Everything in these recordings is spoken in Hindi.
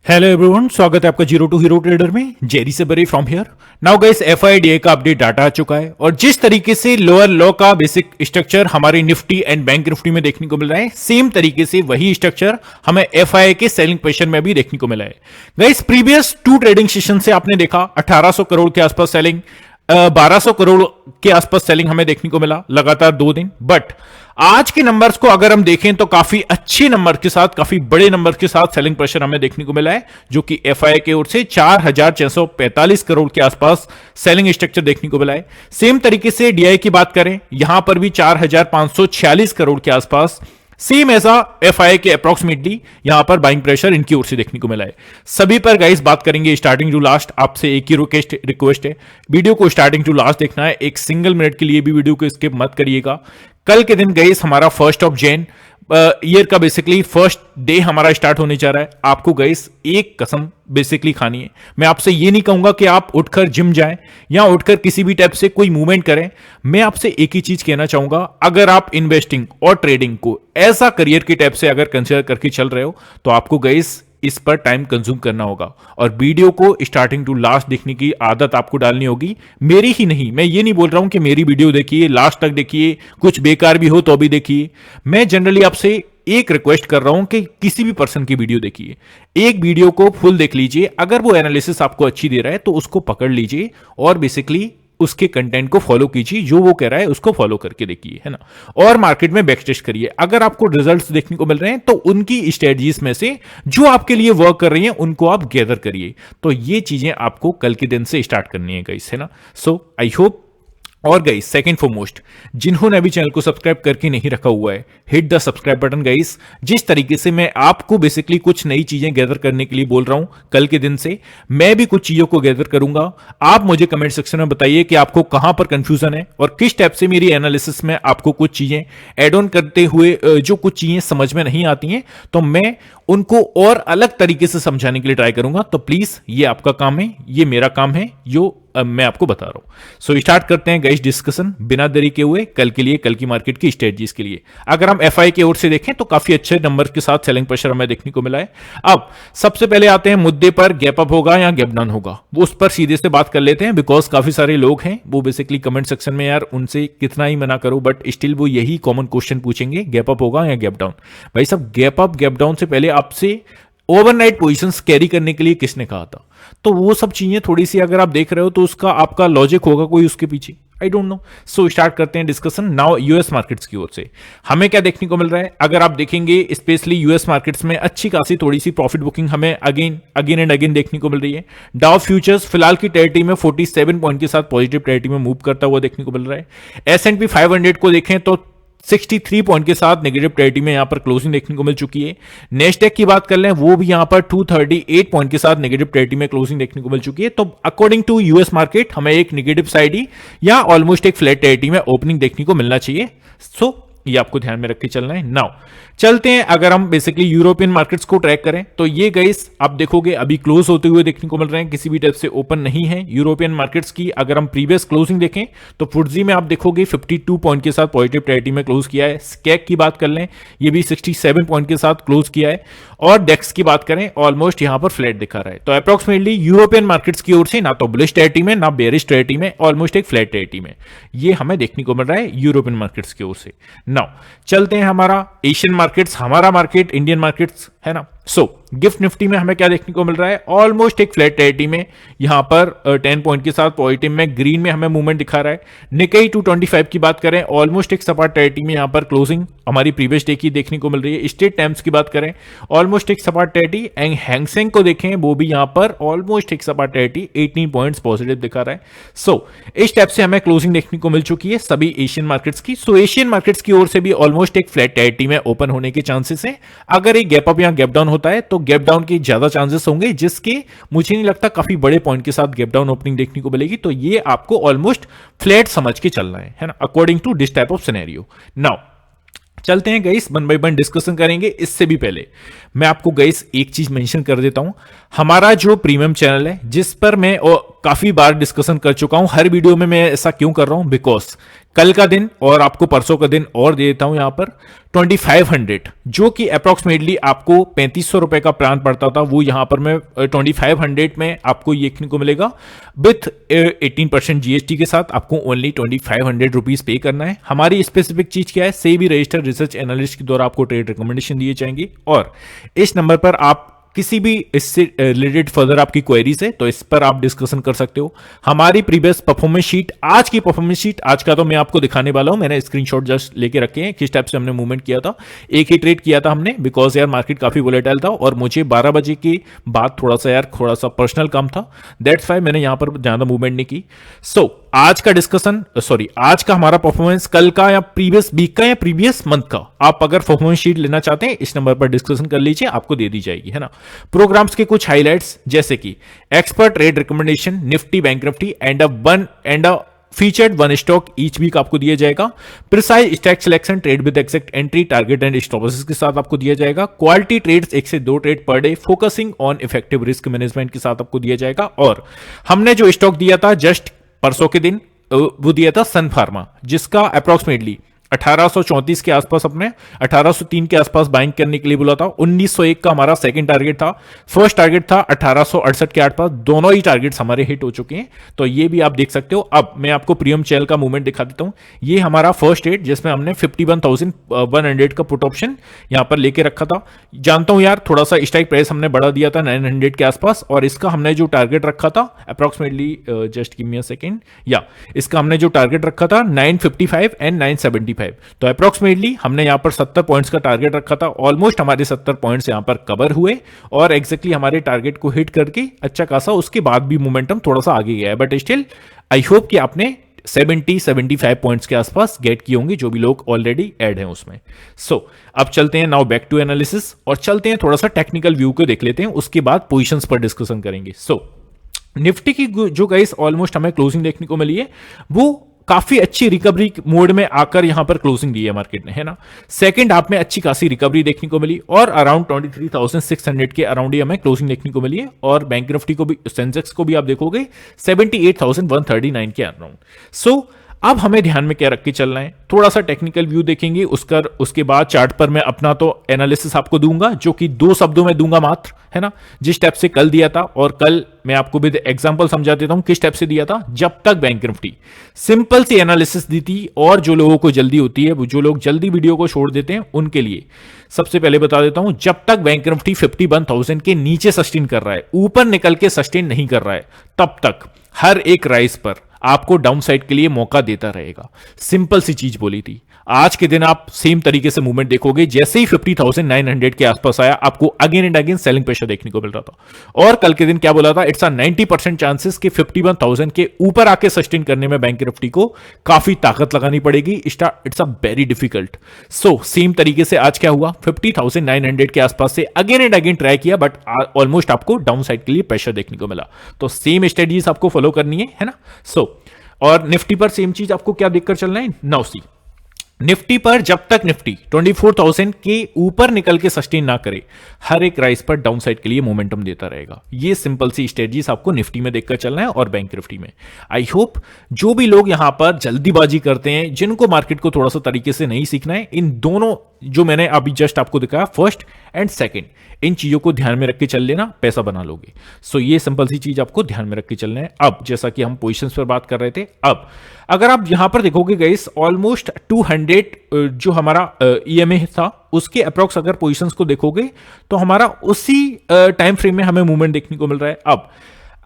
हेलो एवरीवन, स्वागत है आपका जीरो टू हीरो ट्रेडर में। जेरी से बरी फ्रॉम हियर। नाउ गाइस, एफआईडीए का अपडेट डाटा आ चुका है और जिस तरीके से लोअर लो का बेसिक स्ट्रक्चर हमारे निफ्टी एंड बैंक निफ्टी में देखने को मिल रहा है, सेम तरीके से वही स्ट्रक्चर हमें एफआईआई के सेलिंग पोजीशन में भी देखने को मिला है। गाइस, प्रीवियस 2 ट्रेडिंग सेशन से आपने देखा 1800 करोड़ के आसपास सेलिंग, 1200 करोड़ के आसपास सेलिंग हमें देखने को मिला लगातार 2 दिन। बट आज के नंबर्स को अगर हम देखें तो काफी अच्छे नंबर के साथ, काफी बड़े नंबर के साथ सेलिंग प्रेशर हमें देखने को मिला है, जो कि एफआईआई की ओर से 4645 करोड़ के आसपास सेलिंग स्ट्रक्चर देखने को मिला है। सेम तरीके से डीआई की बात करें, यहां पर भी 4546 करोड़ के आसपास सेम ऐसा एफआईआई के अप्रोक्सीमेटली यहां पर बाइंग प्रेशर इनकी ओर से देखने को मिला है। सभी पर गाइस बात करेंगे स्टार्टिंग टू लास्ट। आपसे एक ही रिक्वेस्ट है, वीडियो को स्टार्टिंग टू लास्ट देखना है, एक सिंगल मिनट के लिए भी वीडियो को स्किप मत करिएगा। कल के दिन गाइस हमारा 1 जैन ईयर का बेसिकली फर्स्ट डे हमारा स्टार्ट होने जा रहा है। आपको गाइस एक कसम बेसिकली खानी है। मैं आपसे ये नहीं कहूंगा कि आप उठकर जिम जाएं या उठकर किसी भी टाइप से कोई मूवमेंट करें। मैं आपसे एक ही चीज कहना चाहूंगा, अगर आप इन्वेस्टिंग और ट्रेडिंग को ऐसा करियर की टाइप से अगर कंसिडर करके चल रहे हो तो आपको गाइस इस पर टाइम कंज्यूम करना होगा और वीडियो को स्टार्टिंग टू लास्ट देखने की आदत आपको डालनी होगी। मेरी ही नहीं, मैं ये नहीं बोल रहा हूं कि मेरी वीडियो देखिए, लास्ट तक देखिए, कुछ बेकार भी हो तो भी देखिए। मैं जनरली आपसे एक रिक्वेस्ट कर रहा हूं कि किसी भी पर्सन की वीडियो देखिए, एक वीडियो को फुल देख लीजिए। अगर वो एनालिसिस आपको अच्छी दे रहा है तो उसको पकड़ लीजिए और बेसिकली उसके कंटेंट को फॉलो कीजिए, जो वो कह रहा है उसको फॉलो करके देखिए, है ना। और मार्केट में बैक टेस्ट करिए। अगर आपको रिजल्ट्स देखने को मिल रहे हैं तो उनकी स्ट्रेटजीज में से जो आपके लिए वर्क कर रही हैं उनको आप गैदर करिए। तो ये चीजें आपको कल के दिन से स्टार्ट करनी है गाइस, है ना। सो आई होप। और गाइस, सेकंड फॉरमोस्ट, जिन्होंने अभी चैनल को सब्सक्राइब करके नहीं रखा हुआ है, hit the subscribe button guys. जिस तरीके से मैं आपको बेसिकली कुछ नई चीजें गैदर करने के लिए बोल रहा हूं कल के दिन से, मैं भी कुछ चीजों को गैदर करूंगा। आप मुझे कमेंट सेक्शन में बताइए कि आपको कहां पर कंफ्यूजन है और किस टाइप से मेरी एनालिसिस में आपको कुछ चीजें एड ऑन करते हुए जो कुछ चीजें समझ में नहीं आती हैं तो मैं उनको और अलग तरीके से समझाने के लिए ट्राई करूंगा। तो प्लीज, ये आपका काम है, ये मेरा काम है, जो मैं आपको बता रहा हूं। सो स्टार्ट करते हैं गाइस डिस्कशन बिना देरी के हुए कल के लिए, कल की मार्केट की स्ट्रेटजीज के लिए। अगर हम एफआई की ओर से देखें तो काफी अच्छे नंबर के साथ सेलिंग प्रेशर हमें देखने को मिला है। अब सबसे पहले आते हैं मुद्दे पर, गैप अप होगा या गैप डाउन होगा, वो उस पर सीधे से बात कर लेते हैं। बिकॉज काफी सारे लोग हैं वो बेसिकली कमेंट सेक्शन में, यार उनसे कितना ही मना करो बट स्टिल वो यही कॉमन क्वेश्चन पूछेंगे, गैप अप होगा या गैप डाउन। भाई साहब, गैप अप गैप डाउन से पहले आपसे ओवरनाइट पोजीशंस कैरी करने के लिए किसने कहा था? तो वो सब चीजें थोड़ी सी अगर आप देख रहे हो तो उसका आपका लॉजिक होगा कोई उसके पीछे, I don't know. So start करते हैं डिस्कशन नाउ यूएस मार्केट्स की ओर से। हमें क्या देखने को मिल रहा है? अगर आप देखेंगे स्पेशली यूएस मार्केट्स में अच्छी खासी थोड़ी सी प्रॉफिट बुकिंग हमें अगेन एंड अगेन देखने को मिल रही है। डाउ फ्यूचर्स फिलहाल की टेरिटरी में 47 पॉइंट के साथ पॉजिटिव टेरिटरी में मूव करता हुआ देखने को मिल रहा है। एस&पी 500 को देखें तो 63 पॉइंट के साथ नेगेटिव टेरिटरी में यहां पर क्लोजिंग देखने को मिल चुकी है। नेस्डेक की बात कर लें, वो भी यहां पर 238 पॉइंट के साथ नेगेटिव टेरिटरी में क्लोजिंग देखने को मिल चुकी है। तो अकॉर्डिंग टू यूएस मार्केट हमें एक नेगेटिव साइड ही या ऑलमोस्ट एक फ्लैट टेरिटरी में ओपनिंग देखने को मिलना चाहिए। सो ये आपको ध्यान में रख के चलना है। नाउ चलते हैं, अगर हम बेसिकली यूरोपियन मार्केट्स को ट्रैक करें तो ये गाइस आप देखोगे अभी क्लोज होते हुए देखने को मिल रहे हैं, किसी भी टाइप से ओपन नहीं है यूरोपियन मार्केट्स की। अगर हम प्रीवियस क्लोजिंग देखें तो फुट्जी में आप देखोगे 52 पॉइंट के साथ पॉजिटिव टेरिटरी में क्लोज किया है। स्कैक की बात कर लें, ये भी 67 पॉइंट के साथ क्लोज किया है। और डेक्स की बात करें, ऑलमोस्ट यहां पर फ्लैट दिखा रहा है। तो अप्रोक्सीमेटली यूरोपियन मार्केट्स की ओर से ना तो बुलिश टेरिटरी में ना बेरिश टेरिटरी में, ऑलमोस्ट एक फ्लैट टेरिटरी में ये हमें देखने को मिल रहा है यूरोपियन मार्केट्स की ओर से। नाउ चलते हैं हमारा एशियन मार्केट्स, हमारा मार्केट इंडियन मार्केट्स, है ना। सो गिफ्ट निफ्टी में हमें क्या देखने को मिल रहा है? ऑलमोस्ट एक फ्लैट टेरिटरी में यहां पर 10 पॉइंट के साथ पॉजिटिव में ग्रीन में हमें मूवमेंट दिखा रहा है। निकेई 225 की बात करें, ऑलमोस्ट एक सपाट टेरिटरी में यहां पर क्लोजिंग हमारी प्रीवियस डे की देखने को मिल रही है। स्टेट टाइम्स की बात करें, ऑलमोस्ट एक सपाट टेरिटरी। एंड हैंगसेंग को देखें, वो भी यहां पर ऑलमोस्ट एक सपाट टेरिटरी 18 पॉइंट्स पॉजिटिव दिखा रहा है। सो इस टाइप से हमें क्लोजिंग देखने को मिल चुकी है सभी एशियन मार्केट्स की। सो एशियन मार्केट्स की ओर से भी ऑलमोस्ट एक फ्लैट टेरिटरी में ओपन होने के चांसेस है। अगर एक गैप अप या गैप डाउन होता है तो गैप डाउन के ज्यादा चांसेस होंगे, जिसके मुझे नहीं लगता काफी बड़े पॉइंट के साथ गैप डाउन ओपनिंग देखने को मिलेगी। तो ये आपको ऑलमोस्ट फ्लैट समझ के चलना है ना, according to this type of scenario. Now चलते हैं guys, one by one discussion करेंगे। इससे भी पहले मैं आपको गाइस एक चीज मेंशन कर देता हूं, हमारा जो प्रीमियम चैनल है जिस पर मैं काफी बार डिस्कशन कर चुका हूं, हर वीडियो में मैं ऐसा क्यों कर रहा हूं, बिकॉज कल का दिन और आपको परसों का दिन और दे देता हूं यहां पर 2500, जो कि अप्रोक्सीमेटली आपको 3500 रुपए का प्लान पड़ता था, वो यहां पर मैं 2500 में आपको ये देखने को मिलेगा विथ 18% जीएसटी के साथ। आपको ओनली 2500 रुपीज पे करना है। हमारी स्पेसिफिक चीज क्या है, सेबी रजिस्टर्ड रिसर्च एनालिस्ट के द्वारा आपको ट्रेड रिकमेंडेशन दिए जाएंगे, और इस नंबर पर आप किसी भी इससे रिलेटेड फर्दर आपकी क्वेरीज है तो इस पर आप डिस्कशन कर सकते हो। हमारी प्रीवियस परफॉर्मेंस शीट, आज की परफॉर्मेंस शीट, आज का तो मैं आपको दिखाने वाला हूं, मैंने स्क्रीनशॉट जस्ट लेके रखे हैं किस टाइप से हमने मूवमेंट किया था। एक ही ट्रेड किया था हमने, बिकॉज यार मार्केट काफी वोलेटाइल था और मुझे 12 बजे के बाद थोड़ा सा पर्सनल काम था, दैट्स वाई मैंने यहां पर ज्यादा मूवमेंट नहीं की। सो आज का डिस्कशन, आज का हमारा परफॉर्मेंस कल का या प्रीवियस वीक का या प्रीवियस मंथ का, आप अगर परफॉर्मेंस शीट लेना चाहते हैं इस नंबर पर डिस्कशन कर लीजिए, आपको दे दी जाएगी, है ना। प्रोग्राम्स के कुछ हाइलाइट्स जैसे कि expert trade recommendation, Nifty, bank Nifty and a featured one stock each week आपको दिया जाएगा। Precise stock selection, trade with exact entry, target and stop losses के साथ आपको दिया जाएगा। क्वालिटी ट्रेड्स 1 से 2 trade per day, focusing on effective risk management के साथ आपको दिया जाएगा। और हमने जो स्टॉक दिया था जस्ट परसों के दिन, वो दिया था सन फार्मा, जिसका अप्रोक्सीमेटली 1834 के आसपास, अपने 1803 के आसपास बाइंग करने के लिए बोला था। 1901 का हमारा सेकंड टारगेट था, फर्स्ट टारगेट था 1868 के आसपास, दोनों ही टारगेट्स हमारे हिट हो चुके हैं, तो ये भी आप देख सकते हो। अब मैं आपको प्रीमियम चैनल का मूवमेंट दिखा देता हूं। ये हमारा फर्स्ट ट्रेड जिसमें हमने 51,100 का पुट ऑप्शन यहां पर लेके रखा था। जानता हूं यार थोड़ा सा स्ट्राइक प्राइस हमने बढ़ा दिया था 900 के आसपास, और इसका हमने जो टारगेट रखा था approximately, just give me a second, या इसका हमने जो टारगेट रखा था 955 एंड 975, तो अप्रोक्सीमेटली हमने यहां पर 70 पॉइंट्स का टारगेट रखा था। ऑलमोस्ट हमारे 70 पॉइंट्स यहां पर कवर हुए और एग्जैक्टली हमारे टारगेट को हिट करके अच्छा खासा उसके बाद भी मोमेंटम थोड़ा सा आगे गया है, बट स्टिल आई होप कि आपने 70-75 पॉइंट्स के आसपास गेट किए होंगे, जो भी लोग ऑलरेडी ऐड हैं उसमें। सो अब चलते हैं नाउ बैक टू एनालिसिस और चलते हैं थोड़ा सा टेक्निकल व्यू को देख लेते हैं, उसके बाद पोजीशंस पर डिस्कशन करेंगे। सो निफ्टी की जो गाइस ऑलमोस्ट हमें क्लोजिंग देखने को मिली है, वो काफी अच्छी रिकवरी मोड में आकर यहां पर क्लोजिंग दी है मार्केट ने, है ना। सेकंड हाफ में अच्छी खासी रिकवरी देखने को मिली और अराउंड 23,600 के अराउंड ही हमें क्लोजिंग देखने को मिली है। और बैंक निफ्टी को भी, सेंसेक्स को भी आप देखोगे 78,139 के अराउंड। सो अब हमें ध्यान में क्या रख के चलना है, थोड़ा सा टेक्निकल व्यू देखेंगे, उसके बाद चार्ट पर मैं अपना तो एनालिसिस आपको दूंगा, जो कि 2 शब्दों में दूंगा मात्र, है ना, जिस टाइप से कल दिया था। और कल मैं आपको भी एग्जांपल समझा देता हूं किस टाइप से दिया था। जब तक bank Nifty simple C analysis दी थी, और जो लोगों को जल्दी होती है, जो लोग जल्दी वीडियो को छोड़ देते हैं, उनके लिए सबसे पहले बता देता हूं, जब तक बैंक निफ्टी 51,000 के नीचे सस्टेन कर रहा है, ऊपर निकल के सस्टेन नहीं कर रहा है, तब तक हर एक राइज पर आपको डाउन साइड के लिए मौका देता रहेगा। सिंपल सी चीज बोली थी। आज के दिन आप सेम तरीके से मूवमेंट देखोगे, जैसे ही 50,900 के आसपास आया, आपको again and again selling pressure देखने को मिल रहा था। और कल के दिन क्या बोला था, इट्स अ 90% चांसेस कि 51,000 के ऊपर आके सस्टेन करने में बैंक निफ्टी को काफी ताकत लगानी पड़ेगी, it's a very difficult. So same तरीके से आज क्या हुआ, 50,900 के आसपास से अगेन एंड अगेन ट्राई किया, बट ऑलमोस्ट आपको डाउन साइड के लिए प्रेशर देखने को मिला। तो सेम स्ट्रेटजीज आपको फॉलो करनी है ना। सो और निफ्टी पर सेम चीज आपको क्या देखकर चलना है, नाउ सी निफ्टी पर जब तक निफ्टी 24,000 के ऊपर निकल के सस्टेन ना करे, हर एक राइज पर डाउन साइड के लिए मोमेंटम देता रहेगा। ये सिंपल सी स्ट्रेटजीज आपको निफ्टी में देखकर चलना है और बैंक निफ्टी में। आई होप जो भी लोग यहां पर जल्दीबाजी करते हैं, जिनको मार्केट को थोड़ा सा तरीके से नहीं सीखना है, इन दोनों जो मैंने अभी जस्ट आपको दिखाया, फर्स्ट एंड सेकंड, इन चीजों को ध्यान में रख के चल लेना, पैसा बना लोगे। सो ये सिंपल सी चीज आपको ध्यान में रख के चलना है। अब जैसा कि हम पोजीशंस पर बात कर रहे थे, अब अगर आप यहां पर देखोगे गाइस, ऑलमोस्ट 200 जो हमारा ईएमए था, उसके अप्रॉक्स अगर पोजीशंस को देखोगे तो हमारा उसी टाइम फ्रेम में हमें मूवमेंट देखने को मिल रहा है। अब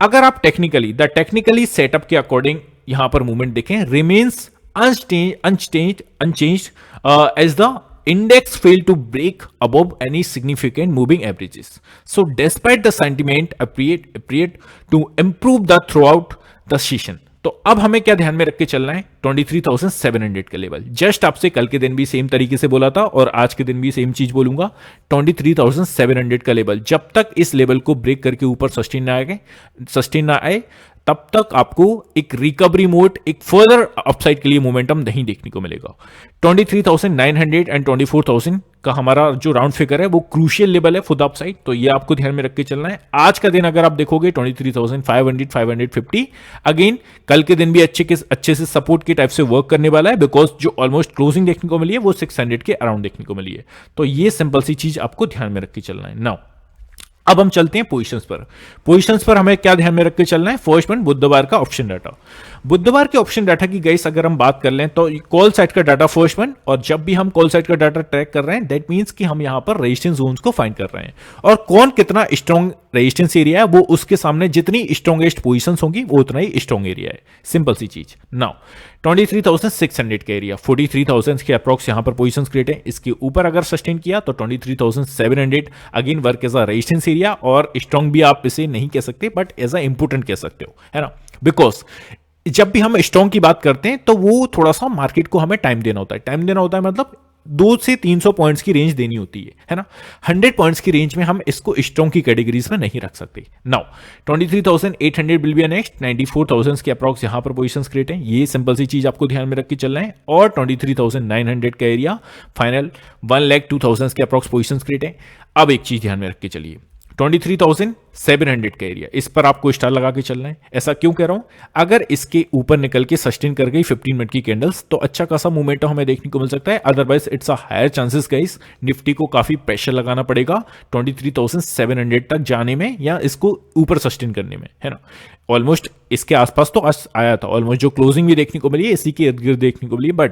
अगर आप टेक्निकली सेटअप के अकॉर्डिंग यहां पर मूवमेंट देखें, remains unchanged as the index failed to break above any significant moving averages. So despite the sentiment appeared to improve throughout the session. तो अब हमें क्या ध्यान में रख के चलना है, 23,700 का लेवल। जस्ट आपसे कल के दिन भी सेम तरीके से बोला था और आज के दिन भी सेम चीज बोलूंगा, 23,700 का लेवल जब तक इस लेवल को ब्रेक करके ऊपर सस्टेन ना आए तब तक आपको एक रिकवरी मोड, एक फर्दर अपसाइड के लिए मोमेंटम नहीं देखने को मिलेगा। 23,900 एंड 24,000 का हमारा जो राउंड फिगर है वो क्रूशियल लेवल है फॉर द अपसाइड, तो ये आपको ध्यान में रख के चलना है। आज का दिन अगर आप देखोगे 23,500 550, अगेन कल के दिन भी अच्छे से सपोर्ट के टाइप से वर्क करने वाला है, बिकॉज जो ऑलमोस्ट क्लोजिंग देखने को मिली है वो 600 के अराउंड देखने को मिली है। तो ये सिंपल सी चीज आपको ध्यान में रख के चलना है। नाउ अब हम चलते हैं पोजीशंस पर हमें क्या ध्यान में रख के चलना है। फर्स्ट वन, बुधवार का ऑप्शन डाटा। बुधवार के ऑप्शन डाटा की गाइस अगर हम बात कर लें तो कॉल साइड का डाटा फर्स्ट वन, और जब भी हम कॉल साइड का डाटा ट्रैक कर रहे हैं दैट मींस कि हम यहां पर रेजिस्टेंस जोन्स को फाइंड कर रहे हैं, और कौन कितना स्ट्रॉन्ग रेजिस्टेंस एरिया है वो उसके सामने जितनी स्ट्रॉन्गेस्ट पोजीशंस होंगी वो उतना ही स्ट्रॉन्ग एरिया है। सिंपल सी चीज। नाउ 23,600 का एरिया, 43,000 के अप्रॉक्स यहां पर पोजीशंस क्रिएट है। इसके ऊपर अगर सस्टेन किया तो 23,700 again work as a resistance area, और स्ट्रॉन्ग भी आप इसे नहीं कह सकते बट एज अ इंपोर्टेंट कह सकते हो, है ना। बिकॉज जब भी हम स्ट्रॉन्ग की बात करते हैं तो वो थोड़ा सा मार्केट को हमें टाइम देना होता है, मतलब 200 से 300 पॉइंट्स की रेंज देनी होती है ना। 100 पॉइंट्स की रेंज में हम इसको स्ट्रॉन्ग की कैटेगरीज में नहीं रख सकते। नाउ 23,800 विल बी नेक्स्ट, 94,000 के अप्रॉक्स यहां पर पोजीशंस क्रिएट हैं। ये सिंपल सी चीज आपको ध्यान में रख के चलना है। और 23,900 का एरिया फाइनल 1,02,000 के अप्रॉक्स पोजीशंस क्रिएट है। अब एक चीज ध्यान में रख के चलिए, 23,700 का एरिया, इस पर आपको स्टार लगा के चलना है। ऐसा क्यों कह रहा हूं, अगर इसके ऊपर निकल के सस्टेन कर गई 15 मिनट की कैंडल्स तो अच्छा खासा मोमेंटम हमें देखने को मिल सकता है। Otherwise it's a higher chances guys, Nifty को काफी प्रेशर लगाना पड़ेगा 23,700 तक जाने में या इसको ऊपर सस्टेन करने में, है ना। ऑलमोस्ट इसके आसपास तो आज आया था, ऑलमोस्ट जो क्लोजिंग भी देखने को मिली है इसी के इर्द गिर्द देखने को मिली, बट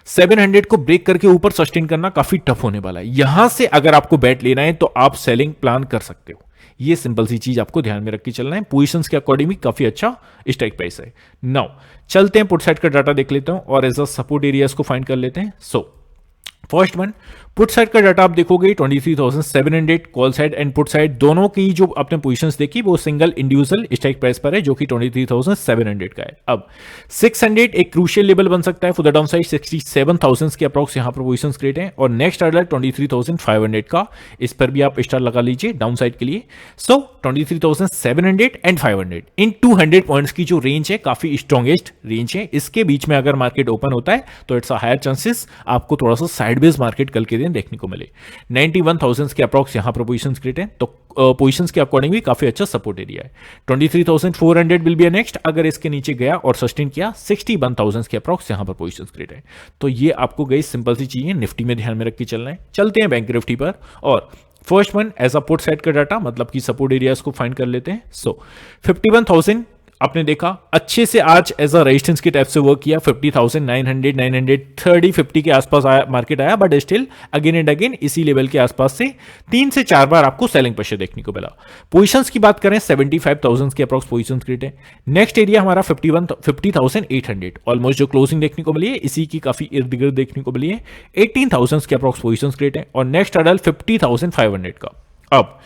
700 को ब्रेक करके ऊपर सस्टेन करना काफी टफ होने वाला है। यहां से अगर आपको बैट लेना है तो आप सेलिंग प्लान कर सकते हो। ये सिंपल सी चीज आपको ध्यान में रख के चलना है। पोजीशंस के अकॉर्डिंग भी काफी अच्छा स्ट्राइक प्राइस है। नाउ चलते हैं पुट साइड का डाटा देख लेते हैं और एज अ सपोर्ट एरियाज को फाइंड कर लेते हैं। फर्स्ट वन, पुट साइड का डाटा आप देखोगे 23,700 call side and put side दोनों की जो आपने पोजीशंस देखी वो सिंगल इंडिविजुअल स्ट्राइक प्राइस पर है जो कि 23,700 का है। अब 600 एक क्रूशियल लेवल बन सकता है फॉर द डाउन साइड, 67,000 के अप्रॉक्स यहां पर पोजीशंस क्रिएट है। और नेक्स्ट ऑर्डर 23,500 का, इस पर भी आप स्टार लगा लीजिए डाउन साइड के लिए। 23,700 एंड 500 इन 200 पॉइंट्स की जो रेंज है काफी स्ट्रॉन्गेस्ट रेंज है। इसके बीच में अगर मार्केट ओपन होता है तो इट्स अ हायर चांसेस आपको थोड़ा सा साइडवेज मार्केट कल के दिन देखने को मिले। 91,000 के अप्रॉक्स यहां पर पोजीशंस क्रिएट है, तो पोजीशंस के अकॉर्डिंग भी काफी अच्छा सपोर्ट एरिया है। 23,400 विल बी नेक्स्ट, अगर इसके नीचे गया और सस्टेन किया 61,000 के अप्रॉक्स यहां पर पोजीशंस क्रिएट है। तो ये आपको गई सिंपल सी चीजें निफ्टी में ध्यान में रख के चलना है। चलते हैं बैंक निफ्टी पर, और first one as a put side का डाटा, मतलब कि सपोर्ट एरियाज को फाइंड कर लेते हैं। 51,000 आपने देखा अच्छे से आज एज अ रेजिस्टेंस के टाइप से वर्क किया। 50,900 930 50 के आसपास आया मार्केट आया, but still again and again इसी लेवल के आसपास से 3 से 4 बार आपको सेलिंग प्रेशर देखने को मिला। पोजीशंस की बात करें 75,000 के अप्रॉक्स पोजीशंस क्रिएट है। नेक्स्ट एरिया हमारा 50,800 ऑलमोस्ट जो क्लोजिंग देखने को मिली है इसी की काफी इर्द गिर्द देखने को मिली है। 18,000 के अप्रॉक्स पोजीशंस क्रिएट है। और नेक्स्ट अडल 50,500 का। अब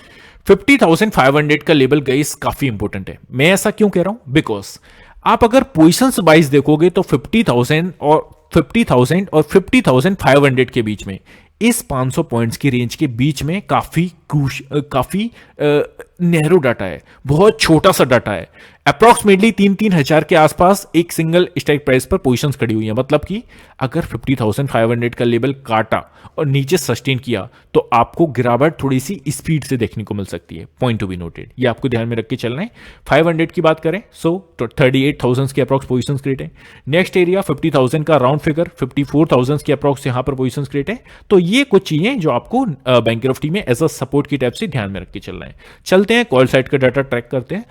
50,500 का लेवल गाइस काफी इंपॉर्टेंट है। मैं ऐसा क्यों कह रहा हूं, बिकॉज आप अगर पोजीशंस वाइज देखोगे तो 50,000 और 50,500 के बीच में, इस 500 पॉइंट्स की रेंज के बीच में काफी नैरो डाटा है, बहुत छोटा सा डाटा है। अप्रॉक्सीमेटली 3-3 हजार के आसपास एक सिंगल स्ट्राइक प्राइस पर पोजीशंस खड़ी हुई है। मतलब कि अगर 50,500 का लेवल काटा और नीचे सस्टेन किया तो आपको गिरावट थोड़ी सी स्पीड से देखने को मिल सकती है। पॉइंट टू बी नोटेड, ये आपको ध्यान में रख के चलना है। 500 की बात करें 38,000 के अप्रॉक्स पोजीशंस क्रिएट है। नेक्स्ट एरिया 50,000 का राउंड फिगर 54,000 के अप्रॉक्स यहां पर पोजीशंस क्रिएट है। तो ये कुछ चीजें जो आपको बैंक निफ्टी में एज अ सपोर्ट की टाइप से ध्यान में रख के चलना है। चलते हैं कॉल साइड का डाटा ट्रैक करते हैं।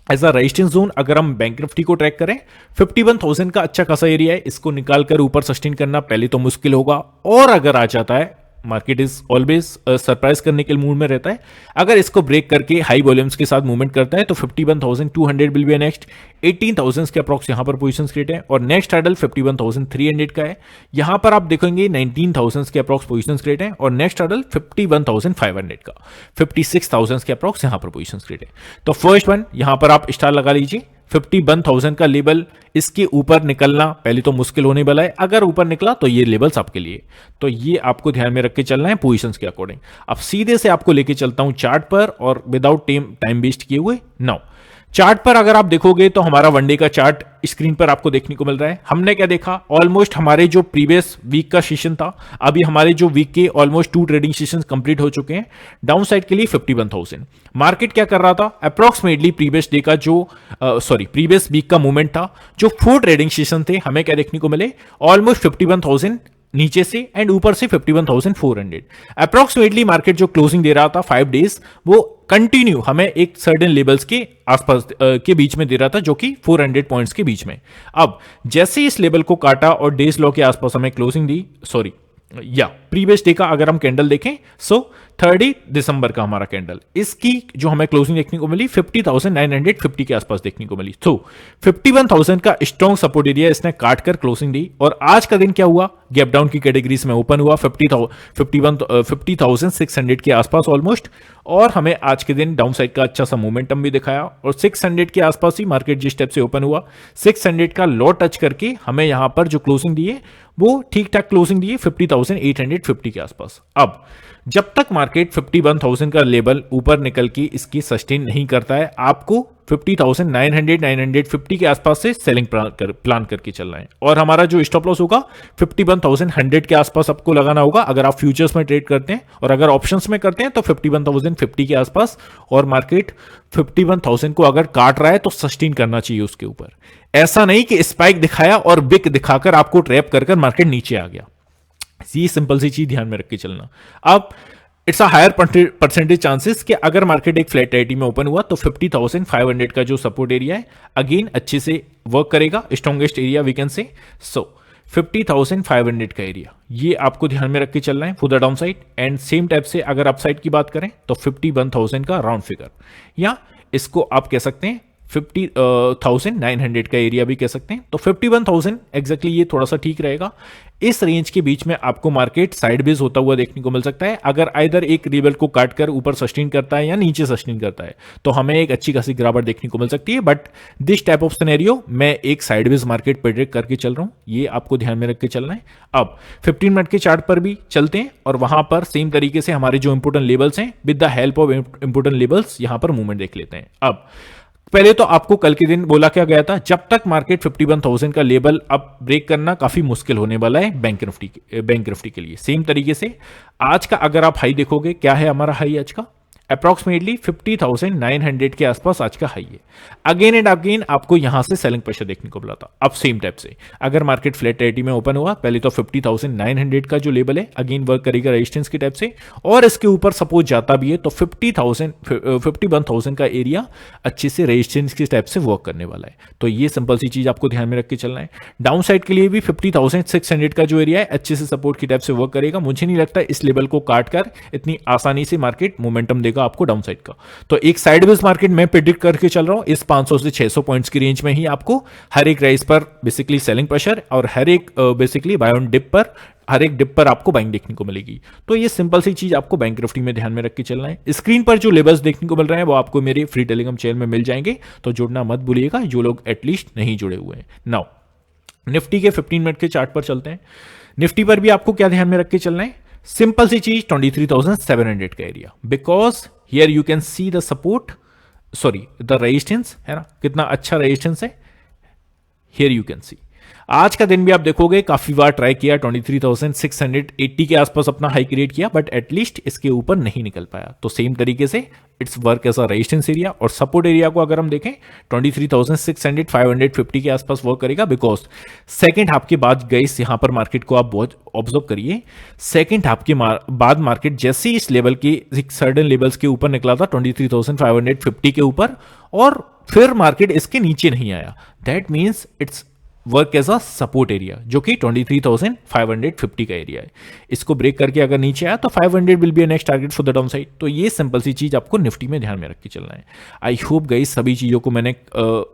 एज अ रेजिस्टेंस जोन अगर हम बैंक निफ्टी को ट्रैक करें 51,000 का अच्छा खासा एरिया है। इसको निकालकर ऊपर सस्टेन करना पहले तो मुश्किल होगा, और अगर आ जाता है मार्केट इज ऑलवेज सरप्राइज करने के मूड में रहता है। अगर इसको ब्रेक करके हाई वॉल्यूम्स के साथ मूवमेंट करता है तो 51,200 विल बी नेक्स्ट। 18,000 के अप्रॉक्स यहां पर पोजीशंस क्रिएट है। और नेक्स्ट आइडल 51,300 का है। यहां पर आप देखेंगे 19,000 के अप्रॉक्स पोजीशंस क्रिएट है। और नेक्स्ट आइडल 51,500 का, 56,000 के अप्रॉक्स यहां पर पोजीशंस क्रिएट है। तो फर्स्ट वन यहां पर आप स्टार लगा लीजिए 51,000 का लेवल, इसके ऊपर निकलना पहले तो मुश्किल होने वाला है, अगर ऊपर निकला तो ये लेवल्स आपके लिए, तो ये आपको ध्यान में रख के चलना है पोजीशंस के अकॉर्डिंग। अब सीधे से आपको लेके चलता हूं चार्ट पर और विदाउट टाइम वेस्ट किए हुए। नाउ चार्ट पर अगर आप देखोगे तो हमारा वनडे का चार्ट स्क्रीन पर आपको देखने को मिल रहा है। हमने क्या देखा, ऑलमोस्ट हमारे जो प्रीवियस वीक का सेशन था, अभी हमारे जो वीक के ऑलमोस्ट 2 ट्रेडिंग सेशंस कंप्लीट हो चुके हैं। डाउन साइड के लिए 51,000 मार्केट क्या कर रहा था, अप्रोक्सीमेटली प्रीवियस डे का जो प्रीवियस वीक का मूवमेंट था, जो 4 ट्रेडिंग सेशन थे, हमें क्या देखने को मिले, ऑलमोस्ट 51,000 नीचे से एंड ऊपर से 51,400। अप्रोक्सीमेटली मार्केट जो क्लोजिंग दे रहा था 5 डेज, वो कंटिन्यू हमें एक सर्टेन लेवल्स के आसपास के बीच में दे रहा था, जो कि 400 पॉइंट्स के बीच में। अब जैसे इस लेवल को काटा और डेज लॉ के आसपास हमें क्लोजिंग दी, प्रीवियस डे का अगर हम कैंडल देखें, 30 दिसंबर का हमारा कैंडल, इसकी जो हमें क्लोजिंग देखने को मिली 50,950 के आसपास देखने को मिली। 51,000 का स्ट्रॉन्ग सपोर्ट एरिया इसने काट कर क्लोजिंग दी, और आज का दिन क्या हुआ, गैप डाउन की कैटेगरीज में ओपन हुआ 50,600 के आसपास ऑलमोस्ट, और हमें आज के दिन डाउन साइड का अच्छा सा मोमेंटम भी दिखाया, और 600 के आसपास ही मार्केट जिस स्टेप से ओपन हुआ 600 का लो टच करके हमें यहां पर जो क्लोजिंग दी है वो ठीक ठाक क्लोजिंग दी है 50,850 के आसपास। अब जब तक मार्केट 51,000 का लेवल ऊपर निकल के इसकी सस्टेन नहीं करता है, आपको 50,950 के आसपास से सेलिंग प्लान करके चलना है, और हमारा जो स्टॉप लॉस होगा 51,100 के आसपास आपको लगाना होगा अगर आप फ्यूचर्स में ट्रेड करते हैं, और अगर ऑप्शंस में करते हैं तो 51,050 के आसपास। और मार्केट 51,000 को अगर काट रहा है तो सस्टेन करना चाहिए उसके ऊपर, ऐसा नहीं कि स्पाइक दिखाया और बिग दिखाकर आपको ट्रैप कर मार्केट नीचे आ गया। ये सिंपल सी चीज ध्यान में रख के चलना। अब it's a higher percentage chances कि अगर मार्केट एक फ्लैट आईटी में ओपन हुआ तो 50,500 का जो सपोर्ट एरिया है अगेन अच्छे से वर्क करेगा, strongest area we can say. 50,500 का एरिया, ये आपको ध्यान में रख के चलना है for the down side. And same type से अगर अपसाइड की बात करें तो 51,000 का राउंड फिगर, या इसको आप कह सकते हैं 50,900 का एरिया भी कह सकते हैं। तो 51,000 एग्जैक्टली ये थोड़ा सा ठीक रहेगा। इस रेंज के बीच में आपको मार्केट साइडवेज होता हुआ देखने को मिल सकता है, अगर आइदर एक लेवल को काट कर ऊपर सस्टेन करता है या नीचे सस्टेन करता है तो हमें एक अच्छी खासी गिरावट देखने को मिल सकती है। But this type of scenario मैं एक साइडवेज मार्केट प्रेडिक्ट करके चल रहा हूं, ये आपको ध्यान में रख के चलना है। अब 15 मिनट के चार्ट पर भी चलते हैं, और वहां पर सेम तरीके से हमारे जो इंपोर्टेंट लेवल्स हैं with the help of important levels यहां पर मूवमेंट देख लेते हैं। अब पहले तो आपको कल के दिन बोला क्या गया था, जब तक मार्केट 51,000 का लेवल अब ब्रेक करना काफी मुश्किल होने वाला है बैंक निफ्टी के लिए। सेम तरीके से आज का अगर आप हाई देखोगे, क्या है हमारा हाई आज का, अप्रॉक्सीमेटली 50,900 के आसपास आज का हाई है। अगेन एंड अगेन आपको यहां से सेलिंग प्रेशर देखने को मिला था। अब सेम टाइप से अगर मार्केट फ्लैट एटी में ओपन हुआ, पहले तो 50,900 का जो लेवल है अगेन वर्क करेगा रेजिस्टेंस की टाइप से, और इसके ऊपर सपोज जाता भी है तो 51,000 का एरिया अच्छे से रेजिस्टेंस की टाइप से वर्क करने वाला है। तो ये सिंपल सी चीज आपको ध्यान में रख के चलना है। डाउन साइड के लिए भी 50,600 का जो एरिया है अच्छे से सपोर्ट की टाइप से वर्क करेगा। मुझे नहीं लगता इस लेवल को काट कर इतनी आसानी से मार्केट मोमेंटम देगा आपको डाउन साइड का। तो एक साइडवेज मार्केट मैं प्रेडिक्ट करके चल रहा हूं, इस 500 से 600 पॉइंट्स की रेंज में ही आपको हर एक राइज पर बेसिकली सेलिंग प्रेशर, और हर एक बेसिकली बाय ऑन डिप पर हर एक डिप पर आपको बाइंग देखने को मिलेगी। तो ये सिंपल सी चीज आपको बैंक निफ्टी में ध्यान में रख के चलना है। स्क्रीन पर जो लेवल्स देखने को मिल रहे हैं वो आपको मेरे फ्री टेलीग्राम चैनल में मिल जाएंगे, तो जुड़ना मत भूलिएगा जो लोग एटलीस्ट नहीं जुड़े हुए हैं। नाउ निफ्टी के 15 मिनट के चार्ट पर चलते हैं। निफ्टी पर भी आपको क्या ध्यान में रख के चलना है, सिंपल सी चीज 23,700 का area, because here you can see the support, sorry the resistance, है ना, कितना अच्छा रेजिस्टेंस है। हियर यू कैन सी आज का दिन भी आप देखोगे काफी बार ट्राई किया, 23,680 के आसपास अपना हाई क्रिएट किया, बट एटलीस्ट इसके ऊपर नहीं निकल पाया। तो सेम तरीके से it's work as a resistance area, और सपोर्ट एरिया को अगर हम देखें 23,600-550 के आसपास वर्क करेगा, बिकॉज सेकेंड हाफ के बाद गई यहां पर मार्केट को आप बहुत ऑब्जर्व करिए। सेकेंड हाफ के बाद मार्केट जैसे इस लेवल के सर्टेन लेवल्स के ऊपर निकला था 23,550 के ऊपर, और फिर मार्केट इसके नीचे नहीं आया, that means it's work as a support area, जो कि 23,550 का एरिया है। इसको ब्रेक करके अगर नीचे आया तो 500 will be next target for the down side. तो ये सिंपल सी चीज आपको निफ्टी में ध्यान में रख के चलना है। आई होप गाइस सभी चीजों को मैंने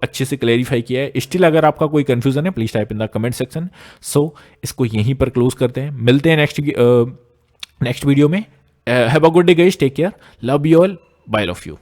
अच्छे से क्लैरिफाई किया है। स्टिल अगर आपका कोई कंफ्यूजन है please type in the comment section. So इसको यहीं पर क्लोज करते हैं, मिलते हैं नेक्स्ट वीडियो में। Have a good day guys, take care, love you all, bye of you.